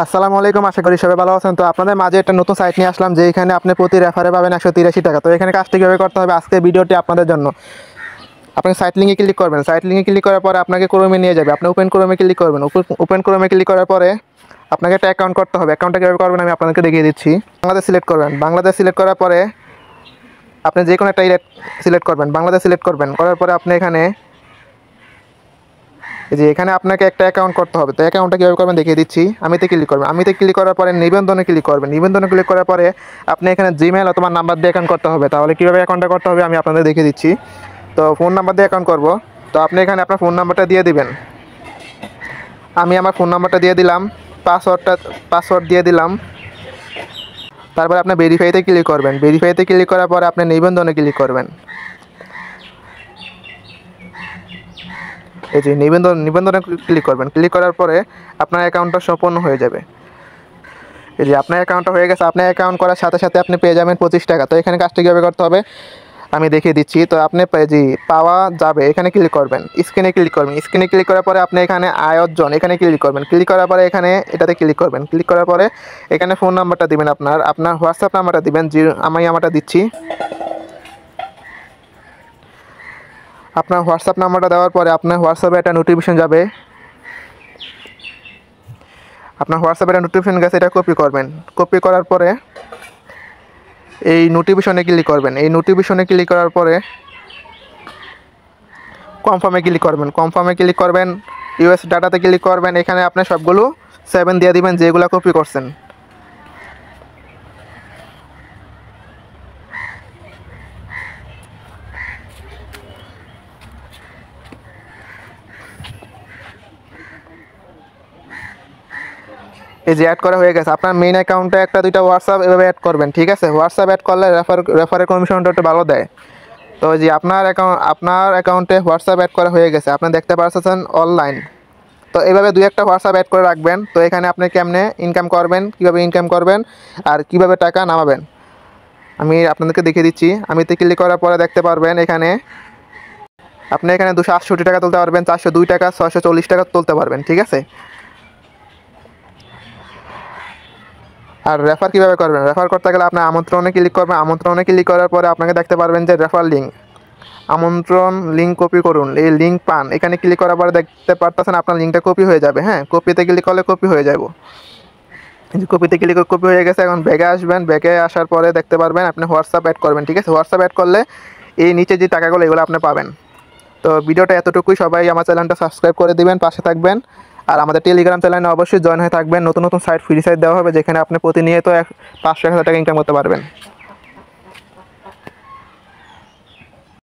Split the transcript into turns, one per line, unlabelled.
আসসালামু আলাইকুম, আশা করি সবাই ভালো আছেন। তো আপনাদের মাঝে একটা নতুন সাইট নিয়ে আসলাম যে এখানে আপনি প্রতি রেফারে পাবেন 183 টাকা। তো এখানে কাজটি কীভাবে করতে হবে আজকে ভিডিওটি আপনাদের জন্য। আপনি সাইট লিঙ্কে ক্লিক করবেন, সাইট লিঙ্কে ক্লিক করার পরে আপনাকে ক্রোমে নিয়ে যাবে, আপনি ওপেন ক্রোমে ক্লিক করবেন। ওপেন ক্রোমে ক্লিক করার পরে আপনাকে একটা অ্যাকাউন্ট করতে হবে। অ্যাকাউন্টটা কীভাবে করবেন আমি আপনাদেরকে দেখিয়ে দিচ্ছি। বাংলাদেশ সিলেক্ট করবেন, বাংলাদেশ সিলেক্ট করার পরে আপনি যে কোনো একটা সিলেক্ট করবেন, বাংলাদেশ সিলেক্ট করবেন। করার পরে আপনি এখানে যে এখানে আপনাকে একটা অ্যাকাউন্ট করতে হবে। তো অ্যাকাউন্টটা কীভাবে করবেন দেখিয়ে দিচ্ছি। আমিতে ক্লিক করবেন, আমিতে ক্লিক করার পরে নিবন্ধনে ক্লিক করবেন, নিবন্ধনে ক্লিক করার পরে আপনি এখানে জিমেল অথবা নাম্বার দিয়ে অ্যাকাউন্ট করতে হবে। তাহলে কীভাবে অ্যাকাউন্টটা করতে হবে আমি আপনাদের দেখিয়ে দিচ্ছি। তো ফোন নাম্বার দিয়ে অ্যাকাউন্ট করব। তো আপনি এখানে আপনার ফোন নাম্বারটা দিয়ে দিবেন। আমি আমার ফোন নাম্বারটা দিয়ে দিলাম, পাসওয়ার্ড দিয়ে দিলাম। তারপর আপনি ভেরিফাইতে ক্লিক করবেন, ভেরিফাইতে ক্লিক করার পরে আপনি নিবন্ধনে ক্লিক করবেন। এই যে নিবন্ধনে ক্লিক করবেন, ক্লিক করার পরে আপনার অ্যাকাউন্টটা সম্পূর্ণ হয়ে যাবে। এই যে আপনার অ্যাকাউন্টটা হয়ে গেছে। আপনার অ্যাকাউন্ট করার সাথে সাথে আপনি পেয়ে যাবেন 25 টাকা। তো এখানে কাজটা কীভাবে করতে হবে আমি দেখিয়ে দিচ্ছি। তো আপনি যে পাওয়া যাবে এখানে ক্লিক করবেন, স্ক্রিনে ক্লিক করবেন। স্ক্রিনে ক্লিক করার পরে আপনি এখানে আয়োজন এখানে ক্লিক করবেন, ক্লিক করার পরে এখানে এটাতে ক্লিক করবেন। ক্লিক করার পরে এখানে ফোন নাম্বারটা দিবেন, আপনার হোয়াটসঅ্যাপ নাম্বারটা দিবেন, যে আমি আমারটা দিচ্ছি। আপনার হোয়াটসঅ্যাপ নাম্বারটা দেওয়ার পরে আপনার হোয়াটসঅ্যাপে একটা নোটিফিকেশন যাবে। আপনার হোয়াটসঅ্যাপে একটা নোটিফিকেশন গেছে, এটা কপি করবেন। কপি করার পরে এই নোটিফিকেশনে ক্লিক করবেন। এই নোটিফিকেশনে ক্লিক করার পরে কনফার্মে ক্লিক করবেন, কনফার্মে ক্লিক করবেন, ইউএস ডাটাতে ক্লিক করবেন। এখানে আপনি সবগুলো 7 দিয়ে দিবেন যেগুলো কপি করছেন। এই যে অ্যাড করা হয়ে গেছে। আপনার মেইন অ্যাকাউন্টে একটা দুইটা হোয়াটসঅ্যাপ এভাবে অ্যাড করবেন, ঠিক আছে। হোয়াটসঅ্যাপ অ্যাড করলে রেফারের কমিশনটা একটু ভালো দেয়। তো যে আপনার অ্যাকাউন্টে হোয়াটসঅ্যাপ অ্যাড করা হয়ে গেছে, আপনি দেখতে পাচ্ছেন অনলাইন। তো এইভাবে দুই একটা হোয়াটসঅ্যাপ অ্যাড করে রাখবেন। তো এখানে আপনি কেমনে ইনকাম করবেন, কীভাবে ইনকাম করবেন আর কীভাবে টাকা নামাবেন আমি আপনাদেরকে দেখিয়ে দিচ্ছি। আমিতে ক্লিক করার পরে দেখতে পারবেন এখানে আপনি এখানে 268 টাকা তুলতে পারবেন, 402 টাকা, 640 টাকা তুলতে পারবেন, ঠিক আছে। আর রেফার কীভাবে করবেন, রেফার করতে গেলে আপনি আমন্ত্রণে ক্লিক করবেন। আমন্ত্রণে ক্লিক করার পরে আপনাকে দেখতে পারবেন যে রেফার লিঙ্ক, আমন্ত্রণ লিঙ্ক কপি করুন, এই লিঙ্ক পান। এখানে ক্লিক করার পরে দেখতে পারতেছেন আপনার লিঙ্কটা কপি হয়ে যাবে। হ্যাঁ, কপিতে ক্লিক করলে কপি হয়ে যাব। কপিতে ক্লিক করে কপি হয়ে গেছে। এখন ব্যাগে আসবেন, ব্যাগে আসার পরে দেখতে পারবেন আপনি হোয়াটসঅ্যাপ অ্যাড করবেন, ঠিক আছে। হোয়াটসঅ্যাপ অ্যাড করলে এই নিচে যে টাকাগুলো এগুলো আপনি পাবেন। তো ভিডিওটা এতটুকুই। সবাই আমার চ্যানেলটা সাবস্ক্রাইব করে দিবেন, পাশে থাকবেন। আর আমাদের টেলিগ্রাম চ্যানেলে অবশ্যই জয়েন হয়ে থাকবেন। নতুন নতুন সাইট, ফ্রি সাইট দেওয়া হবে যেখানে আপনি প্রতিনিয়ত 500-1000 টাকা ইনকাম করতে পারবেন।